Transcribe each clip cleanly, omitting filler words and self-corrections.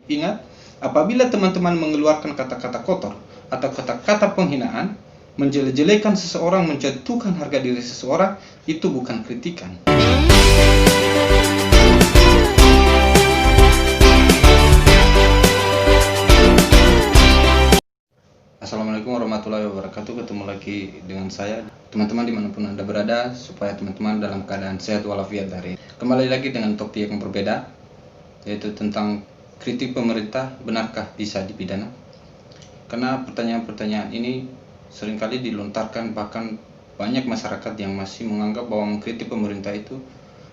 Ingat, apabila teman-teman mengeluarkan kata-kata kotor atau kata-kata penghinaan, menjelek-jelekan seseorang, menjatuhkan harga diri seseorang, itu bukan kritikan. Assalamualaikum warahmatullahi wabarakatuh. Ketemu lagi dengan saya, teman-teman dimanapun Anda berada, supaya teman-teman dalam keadaan sehat walafiat hari ini. Kembali lagi dengan topik yang berbeda, yaitu tentang kritik pemerintah, benarkah bisa dipidana? Karena pertanyaan-pertanyaan ini seringkali dilontarkan, bahkan banyak masyarakat yang masih menganggap bahwa mengkritik pemerintah itu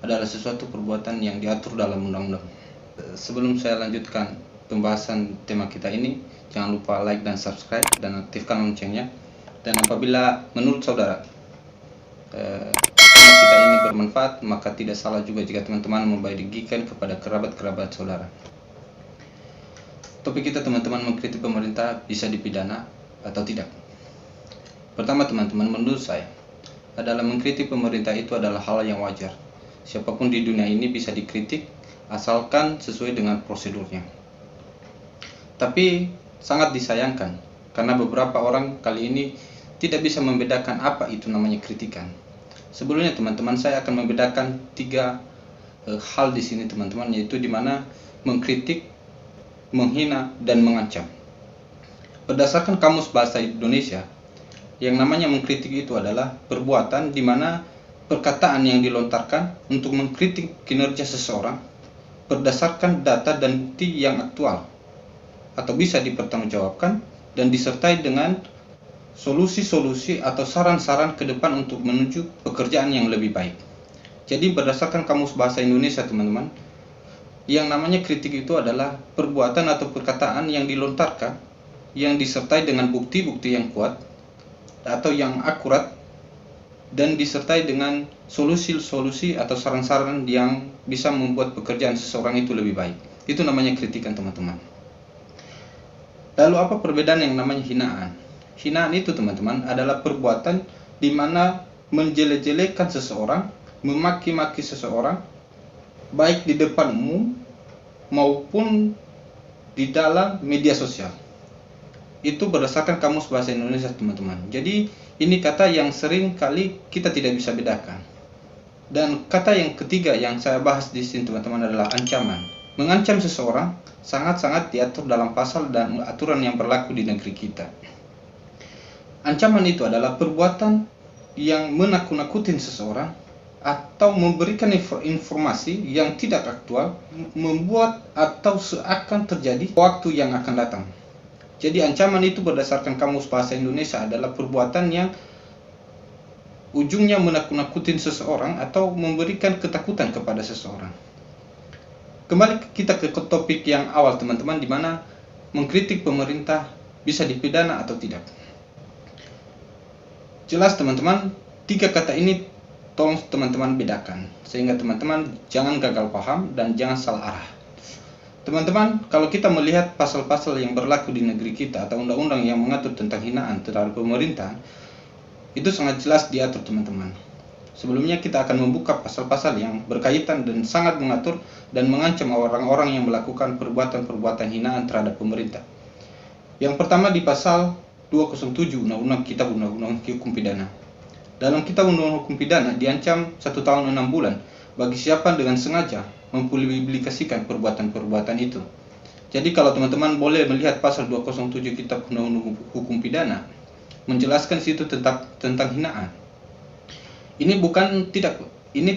adalah sesuatu perbuatan yang diatur dalam undang-undang. Sebelum saya lanjutkan pembahasan tema kita ini, jangan lupa like dan subscribe dan aktifkan loncengnya. Dan apabila menurut saudara tema kita ini bermanfaat, maka tidak salah juga jika teman-teman membagikan kepada kerabat-kerabat saudara. Topik kita, teman-teman, mengkritik pemerintah bisa dipidana atau tidak? Pertama, teman-teman, menurut saya adalah mengkritik pemerintah itu adalah hal yang wajar. Siapapun di dunia ini bisa dikritik asalkan sesuai dengan prosedurnya. Tapi sangat disayangkan karena beberapa orang kali ini tidak bisa membedakan apa itu namanya kritikan. Sebelumnya, teman-teman, saya akan membedakan tiga hal di sini, teman-teman, yaitu di mana mengkritik, menghina, dan mengancam. Berdasarkan Kamus Bahasa Indonesia, yang namanya mengkritik itu adalah perbuatan di mana perkataan yang dilontarkan untuk mengkritik kinerja seseorang berdasarkan data dan bukti yang aktual atau bisa dipertanggungjawabkan dan disertai dengan solusi-solusi atau saran-saran ke depan untuk menuju pekerjaan yang lebih baik. Jadi berdasarkan Kamus Bahasa Indonesia, teman-teman, yang namanya kritik itu adalah perbuatan atau perkataan yang dilontarkan yang disertai dengan bukti-bukti yang kuat atau yang akurat dan disertai dengan solusi-solusi atau saran-saran yang bisa membuat pekerjaan seseorang itu lebih baik. Itu namanya kritikan, teman-teman. Lalu apa perbedaan yang namanya hinaan? Hinaan itu, teman-teman, adalah perbuatan di mana menjelek-jelekan seseorang, memaki-maki seseorang, baik di depan umum maupun di dalam media sosial. Itu berdasarkan Kamus Bahasa Indonesia, teman-teman. Jadi ini kata yang sering kali kita tidak bisa bedakan. Dan kata yang ketiga yang saya bahas di sini, teman-teman, adalah ancaman. Mengancam seseorang sangat-sangat diatur dalam pasal dan aturan yang berlaku di negeri kita. Ancaman itu adalah perbuatan yang menakut-nakutin seseorang atau memberikan informasi yang tidak aktual, membuat atau seakan terjadi waktu yang akan datang. Jadi ancaman itu berdasarkan Kamus Bahasa Indonesia adalah perbuatan yang ujungnya menakut-nakutin seseorang atau memberikan ketakutan kepada seseorang. Kembali kita ke topik yang awal, teman-teman, di mana mengkritik pemerintah bisa dipidana atau tidak. Jelas, teman-teman, tiga kata ini tolong teman-teman bedakan sehingga teman-teman jangan gagal paham dan jangan salah arah. Teman-teman, kalau kita melihat pasal-pasal yang berlaku di negeri kita atau undang-undang yang mengatur tentang hinaan terhadap pemerintah, itu sangat jelas diatur, teman-teman. Sebelumnya kita akan membuka pasal-pasal yang berkaitan dan sangat mengatur dan mengancam orang-orang yang melakukan perbuatan-perbuatan hinaan terhadap pemerintah. Yang pertama di pasal 207 Undang-Undang Kitab Undang-Undang Hukum Pidana. Dalam Kitab Undang-Undang Hukum Pidana diancam 1 tahun 6 bulan bagi siapa dengan sengaja mempublikasikan perbuatan-perbuatan itu. Jadi kalau teman-teman boleh melihat pasal 207 Kitab Undang-Undang Hukum Pidana, menjelaskan situ tentang hinaan. Ini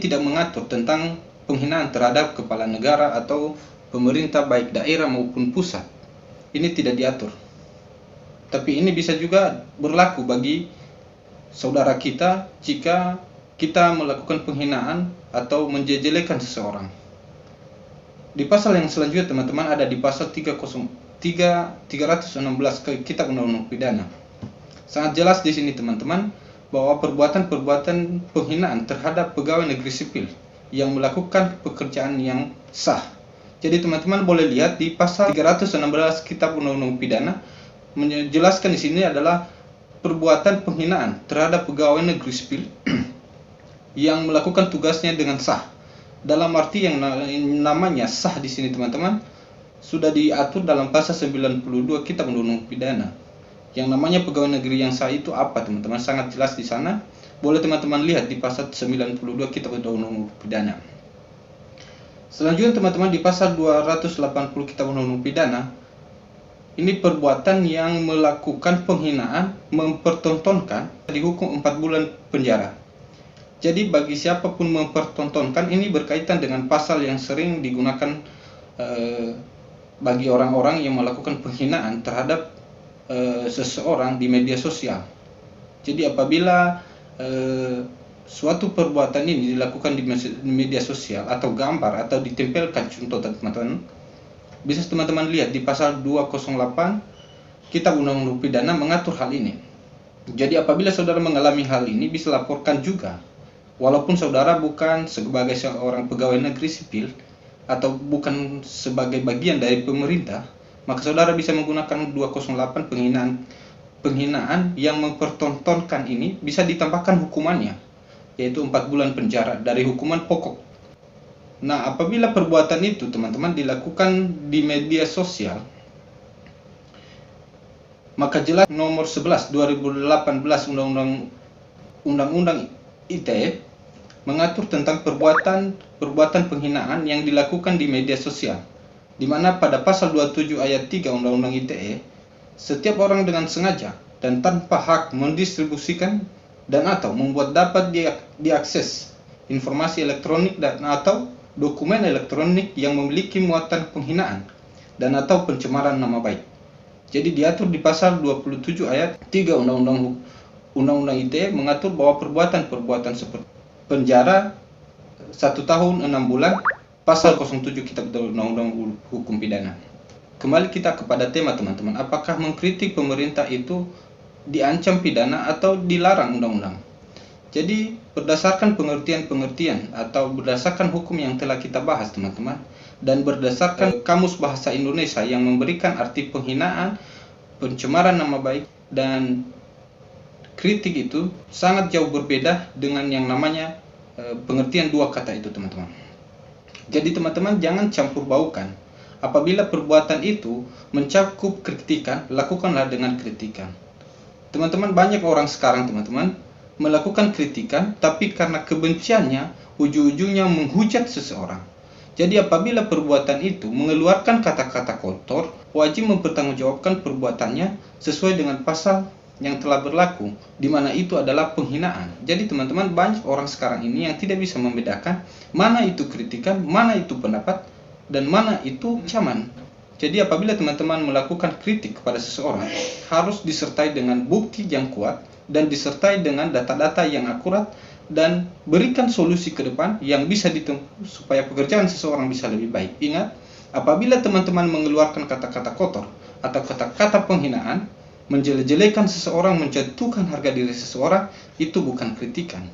tidak mengatur tentang penghinaan terhadap kepala negara atau pemerintah baik daerah maupun pusat. Ini tidak diatur. Tapi ini bisa juga berlaku bagi saudara kita jika kita melakukan penghinaan atau menjelek-jelekan seseorang. Di pasal yang selanjutnya, teman-teman, ada di pasal 316 ke Kitab Undang-Undang Pidana. Sangat jelas di sini, teman-teman, bahwa perbuatan-perbuatan penghinaan terhadap pegawai negeri sipil yang melakukan pekerjaan yang sah. Jadi teman-teman boleh lihat di pasal 316 Kitab Undang-Undang Pidana menjelaskan di sini adalah perbuatan penghinaan terhadap pegawai negeri sipil yang melakukan tugasnya dengan sah. Dalam arti yang namanya sah di sini, teman-teman, sudah diatur dalam pasal 92 Kitab Undang-Undang Pidana. Yang namanya pegawai negeri yang sah itu apa, teman-teman? Sangat jelas di sana. Boleh teman-teman lihat di pasal 92 Kitab Undang-Undang Pidana. Selanjutnya teman-teman, di pasal 280 Kitab Undang-Undang Pidana, ini perbuatan yang melakukan penghinaan, mempertontonkan, dihukum 4 bulan penjara. Jadi bagi siapapun mempertontonkan, ini berkaitan dengan pasal yang sering digunakan bagi orang-orang yang melakukan penghinaan terhadap seseorang di media sosial. Jadi apabila suatu perbuatan ini dilakukan di media sosial atau gambar atau ditempelkan, contoh teman-teman, bisa teman-teman lihat di pasal 208 Kitab Undang-Undang Pidana mengatur hal ini. Jadi apabila saudara mengalami hal ini, bisa laporkan juga. Walaupun saudara bukan sebagai seorang pegawai negeri sipil atau bukan sebagai bagian dari pemerintah, maka saudara bisa menggunakan 208 penghinaan yang mempertontonkan ini, bisa ditambahkan hukumannya, yaitu 4 bulan penjara dari hukuman pokok. Nah, apabila perbuatan itu teman-teman dilakukan di media sosial, maka jelas nomor 11 2018 Undang-Undang ITE mengatur tentang perbuatan penghinaan yang dilakukan di media sosial, di mana pada pasal 27 ayat 3 Undang-Undang ITE, setiap orang dengan sengaja dan tanpa hak mendistribusikan dan atau membuat dapat diakses informasi elektronik dan atau dokumen elektronik yang memiliki muatan penghinaan dan atau pencemaran nama baik. Jadi diatur di pasal 27 ayat 3 Undang-Undang ITE mengatur bahwa perbuatan seperti penjara 1 tahun 6 bulan, pasal 07 Kitab Undang-Undang Hukum Pidana. Kembali kita kepada tema teman-teman, apakah mengkritik pemerintah itu diancam pidana atau dilarang undang-undang? Jadi berdasarkan pengertian-pengertian atau berdasarkan hukum yang telah kita bahas teman-teman, dan berdasarkan Kamus Bahasa Indonesia yang memberikan arti penghinaan, pencemaran nama baik, dan kritik itu sangat jauh berbeda dengan yang namanya pengertian dua kata itu teman-teman. Jadi teman-teman jangan campur baukan. Apabila perbuatan itu mencakup kritikan, lakukanlah dengan kritikan. Teman-teman, banyak orang sekarang teman-teman melakukan kritikan, tapi karena kebenciannya ujung-ujungnya menghujat seseorang. Jadi apabila perbuatan itu mengeluarkan kata-kata kotor, wajib mempertanggungjawabkan perbuatannya sesuai dengan pasal yang telah berlaku, di mana itu adalah penghinaan. Jadi teman-teman, banyak orang sekarang ini yang tidak bisa membedakan mana itu kritikan, mana itu pendapat, dan mana itu ancaman. Jadi apabila teman-teman melakukan kritik kepada seseorang, harus disertai dengan bukti yang kuat dan disertai dengan data-data yang akurat, dan berikan solusi ke depan yang bisa ditempuh supaya pekerjaan seseorang bisa lebih baik. Ingat, apabila teman-teman mengeluarkan kata-kata kotor atau kata-kata penghinaan, menjelek-jelekan seseorang, menjatuhkan harga diri seseorang, itu bukan kritikan.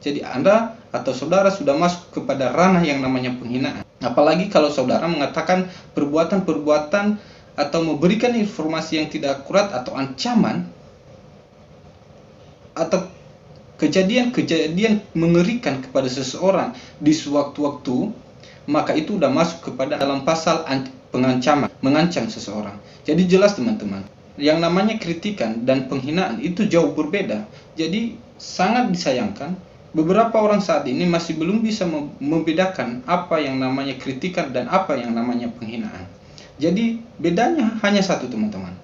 Jadi Anda atau saudara sudah masuk kepada ranah yang namanya penghinaan. Apalagi kalau saudara mengatakan perbuatan-perbuatan atau memberikan informasi yang tidak akurat atau ancaman atau kejadian-kejadian mengerikan kepada seseorang di sewaktu-waktu, maka itu sudah masuk kepada dalam pasal pengancaman, mengancam seseorang. Jadi jelas teman-teman, yang namanya kritikan dan penghinaan itu jauh berbeda. Jadi sangat disayangkan, beberapa orang saat ini masih belum bisa membedakan apa yang namanya kritikan dan apa yang namanya penghinaan. Jadi bedanya hanya satu teman-teman,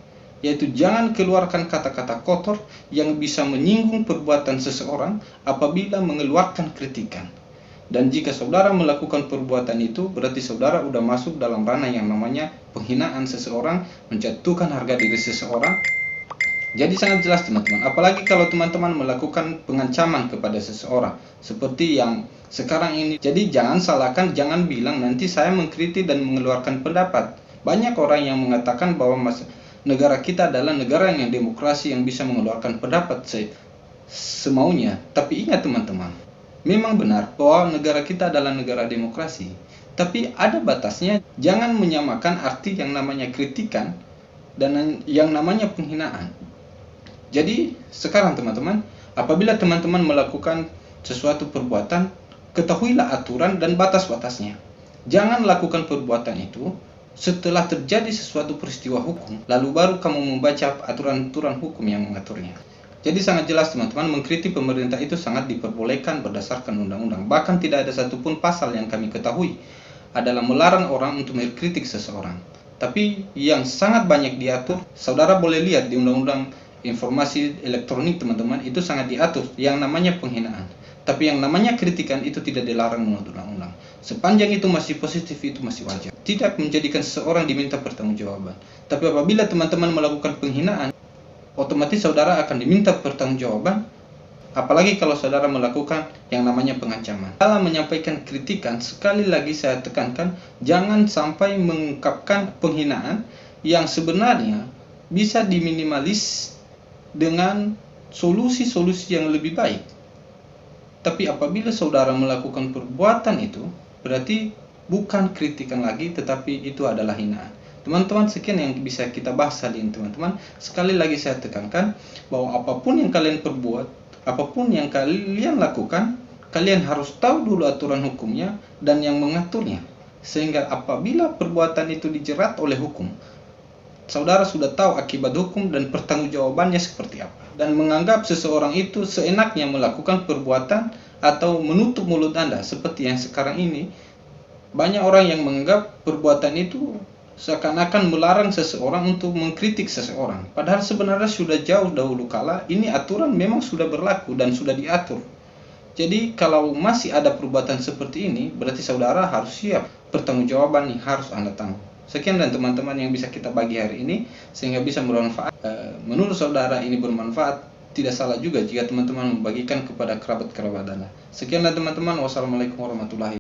yaitu jangan keluarkan kata-kata kotor yang bisa menyinggung perbuatan seseorang apabila mengeluarkan kritikan. Dan jika saudara melakukan perbuatan itu, berarti saudara sudah masuk dalam ranah yang namanya penghinaan seseorang, menjatuhkan harga diri seseorang. Jadi sangat jelas teman-teman, apalagi kalau teman-teman melakukan pengancaman kepada seseorang seperti yang sekarang ini. Jadi jangan salahkan, jangan bilang nanti saya mengkritik dan mengeluarkan pendapat. Banyak orang yang mengatakan bahwa negara kita adalah negara yang demokrasi, yang bisa mengeluarkan pendapat semaunya. Tapi ingat teman-teman, memang benar bahwa negara kita adalah negara demokrasi, tapi ada batasnya. Jangan menyamakan arti yang namanya kritikan dan yang namanya penghinaan. Jadi sekarang teman-teman, apabila teman-teman melakukan sesuatu perbuatan, ketahuilah aturan dan batas-batasnya. Jangan lakukan perbuatan itu setelah terjadi sesuatu peristiwa hukum, lalu baru kamu membaca aturan-aturan hukum yang mengaturnya. Jadi sangat jelas teman-teman, mengkritik pemerintah itu sangat diperbolehkan berdasarkan undang-undang. Bahkan tidak ada satupun pasal yang kami ketahui adalah melarang orang untuk mengkritik seseorang. Tapi yang sangat banyak diatur, saudara boleh lihat di undang-undang informasi elektronik teman-teman, itu sangat diatur yang namanya penghinaan. Tapi yang namanya kritikan itu tidak dilarang menurut undang-undang. Sepanjang itu masih positif, itu masih wajar. Tidak menjadikan seseorang diminta pertanggungjawaban. Tapi apabila teman-teman melakukan penghinaan, otomatis saudara akan diminta pertanggungjawaban. Apalagi kalau saudara melakukan yang namanya pengancaman. Dalam menyampaikan kritikan, sekali lagi saya tekankan, jangan sampai mengungkapkan penghinaan yang sebenarnya bisa diminimalis dengan solusi-solusi yang lebih baik. Tapi apabila saudara melakukan perbuatan itu, berarti bukan kritikan lagi, tetapi itu adalah hinaan. Teman-teman, sekian yang bisa kita bahas hari ini teman-teman. Sekali lagi saya tekankan bahwa apapun yang kalian perbuat, apapun yang kalian lakukan, kalian harus tahu dulu aturan hukumnya dan yang mengaturnya. Sehingga apabila perbuatan itu dijerat oleh hukum, saudara sudah tahu akibat hukum dan pertanggungjawabannya seperti apa. Dan menganggap seseorang itu seenaknya melakukan perbuatan atau menutup mulut Anda seperti yang sekarang ini. Banyak orang yang menganggap perbuatan itu seakan-akan melarang seseorang untuk mengkritik seseorang. Padahal sebenarnya sudah jauh dahulu kala ini aturan memang sudah berlaku dan sudah diatur. Jadi kalau masih ada perbuatan seperti ini, berarti saudara harus siap, pertanggungjawaban yang harus Anda tanggung. Sekian dan teman-teman yang bisa kita bagi hari ini, sehingga bisa bermanfaat. Menurut saudara ini bermanfaat, tidak salah juga jika teman-teman membagikan kepada kerabat-kerabat Anda. Sekian dan teman-teman, wassalamualaikum warahmatullahi wabarakatuh.